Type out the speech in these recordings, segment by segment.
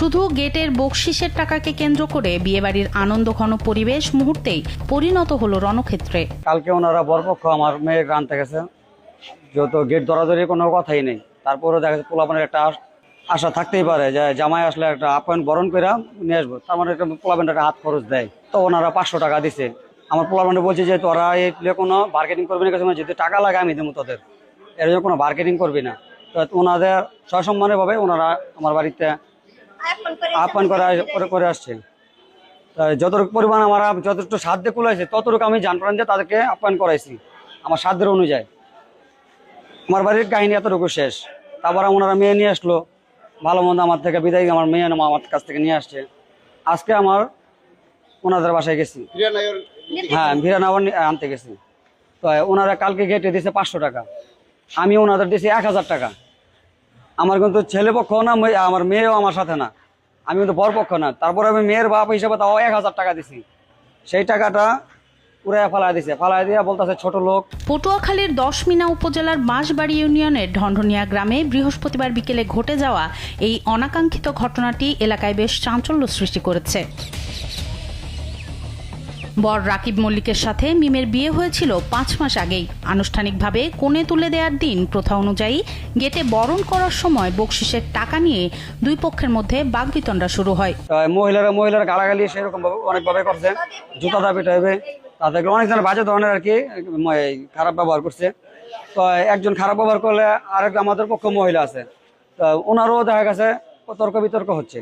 শুধু গেটের বকশিসের টাকাকে কেন্দ্র করে বিয়েবাড়ির আনন্দঘন পরিবেশ মুহূর্তেই পরিণত হলো রণক্ষেত্রে। কালকে ওনারা বরপক্ষ আমার মেয়ে আনতে গেছে, যত গেট ধরাধরি কোনো কথাই নেই। তারপরে দেখা যাচ্ছে পোলাপানের একটা আশা থাকতেই পারে যে জামাই আসলে একটা আপ্যায়ন বরণ করে নিয়ে আসবো, তার মানে একটা পোলাপানের একটা হাত খরচ দেয়। তো ওনারা 500 টাকা দিছে। আমার পোলাপানে বলছে যে তোরা এই কোনো মার্কেটিং করবি না, যদি টাকা লাগে আমি দেবো তোদের, এর জন্য কোনো মার্কেটিং করবি না। তো ওনাদের সসম্মানে ভাবে ওনারা আমার বাড়িতে আপ্যায়ন করে আসছে। যতটুকু পরিমাণ আমার যতটুকু সাধ্যে কুলাইছে ততটুকু আমি জানপ্রাণ যে তাদেরকে আপ্যায়ন করাইছি আমার সাধ্যের অনুযায়ী। আমার বাড়ির কাহিনী এতটুকু শেষ। তারপর ওনারা মেয়ে নিয়ে আসলো, ভালো মন্দ আমার থেকে বিদায় আমার মেয়ে আমার কাছ থেকে নিয়ে আসছে। আজকে আমার ওনাদের বাসায় গেছি, হ্যাঁ ভিরানগর আনতে গেছি। তো ওনারা কালকে গেটে দিয়েছে 500 টাকা, আমি ওনাদের দিয়েছি 1000 টাকা। আমার কিন্তু ছেলে পক্ষ না, আমার মেয়েও আমার সাথে না, আমি কিন্তু বর পক্ষ না। তারপর আমি মেয়ের বাপ হিসেবে তাও 1000 টাকা দিছি। সেই টাকাটা পুরাই ফালাই দিছে, ফালাই দিয়া বলতেছে ছোট লোক। পটুয়াখালীর 10 মিনা উপজেলার বাঁশবাড়ি ইউনিয়নের ঢন্ঢনিয়া গ্রামে বৃহস্পতিবার বিকেলে ঘটে যাওয়া এই অনাকাঙ্ক্ষিত ঘটনাটি এলাকায় বেশ চাঞ্চল্য সৃষ্টি করেছে। বর রাকিব মল্লিকের সাথে মিমের বিয়ে হয়েছিল 5 মাস আগেই। আনুষ্ঠানিকভাবে কোণে তুলে দেওয়ার দিন প্রথা অনুযায়ী গেটে বরণ করার সময় বকশিসের টাকা নিয়ে দুই পক্ষের মধ্যে বাগবিতণ্ডা শুরু হয়। মহিলারা গালাগালি সেরকম ভাবে অনেকভাবে করছে, জুতা দাবি টাইবে, তাদেরকে অনেক জনের বাজে ধরনের আর কি খারাপ ব্যবহার করছে। তো একজন খারাপ ব্যবহার করলে আরেক আমাদের পক্ষ মহিলা আছে, তো ওনারও দেখা গেছে তর্ক বিতর্ক হচ্ছে।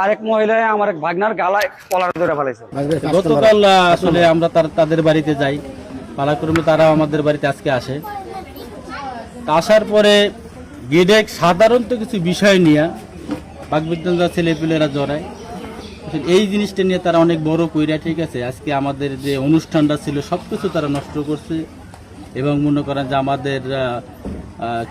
আরেক মহিলায় আমার এক ভাগনার গালায় কলার ধরে ফেলাইছে। গতকাল আসলে আমরা তাদের বাড়িতে যাই, পালাক্রমে তারা আমাদের বাড়িতে আজকে আসে। আসার পরে গেটে সাধারণত কিছু বিষয় নিয়ে বাগবিতণ্ডা ছেলেপিলেরা জড়ায়। এই জিনিসটা নিয়ে তারা অনেক বড় কইরা, ঠিক আছে, আজকে আমাদের যে অনুষ্ঠানটা ছিল সবকিছু তারা নষ্ট করছে এবং মনে করেন যে আমাদের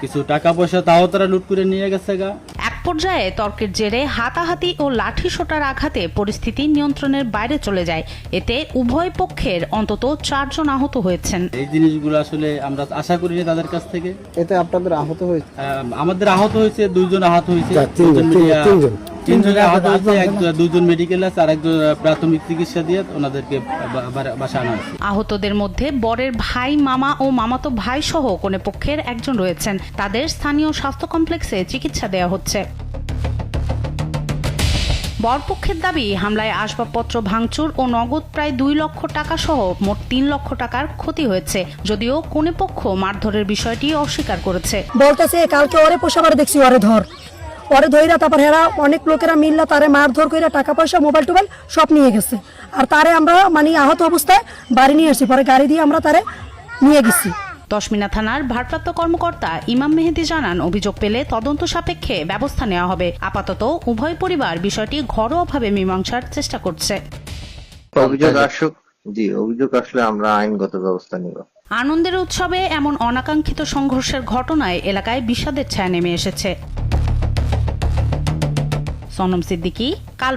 কিছু টাকা পয়সা তাও তারা লুট করে নিয়ে গেছে গা। এক পর্যায়ে তর্কের জেরে হাতাহাতি ও লাঠি সোঁটার আঘাতে পরিস্থিতি নিয়ন্ত্রণের বাইরে চলে যায়। এতে উভয় পক্ষের অন্তত 4 জন আহত হয়েছেন। এই জিনিসগুলো আসলে আমরা আশা করিনি তাদের কাছ থেকে। এতে আপনাদের আহত হয়েছে? আমাদের আহত হয়েছে 2 জন আহত হয়েছে, 3 জন আহত হয়েছে, 2 জন মেডিকেল আছে, আর একজন প্রাথমিক চিকিৎসা দিয়ে ওনাদেরকে বাসায় আনা হয়েছে। আহতদের মধ্যে বরের ভাই, মামা ও মামাতো ভাই সহ কনে পক্ষের একজন রয়েছেন। তাদের স্থানীয় স্বাস্থ্য কমপ্লেক্সে চিকিৎসা দেওয়া হচ্ছে। বরপক্ষের দাবি, হামলায় আসবাবপত্র ভাঙচুর ও নগদ প্রায় 2 লক্ষ টাকা সহ মোট 3 লক্ষ টাকার ক্ষতি হয়েছে। যদিও কোনে পক্ষ মারধরের বিষয়টি অস্বীকার করেছে। বলতেছে কালকে ওরে পোষাবার দেখছি, ওরে ধইরা তারপর হেরা অনেক লোকেরা মিললা তারে মারধর করে টাকা পয়সা মোবাইল টোবাইল সব নিয়ে গেছে। আর তারে আমরা আহত অবস্থায় বাড়ি নিয়ে আসছি, পরে গাড়ি দিয়ে আমরা তারে নিয়ে গেছি। 10 মিনা থানার ভারপ্রাপ্ত কর্মকর্তা ইমাম মেহেদি জানান, অভিযোগ পেলে তদন্ত সাপেক্ষে ব্যবস্থা নেওয়া হবে। আপাতত উভয় পরিবার বিষয়টি ঘরোয়াভাবে মীমাংসার চেষ্টা করছে। অভিযোগ আসলে আমরা আইনগত ব্যবস্থা নিব। আনন্দের উৎসবে এমন অনাকাঙ্ক্ষিত সংঘর্ষের ঘটনায় এলাকায় বিষাদের ছায়া নেমে এসেছে। সনম সিদ্দিকী, কাল।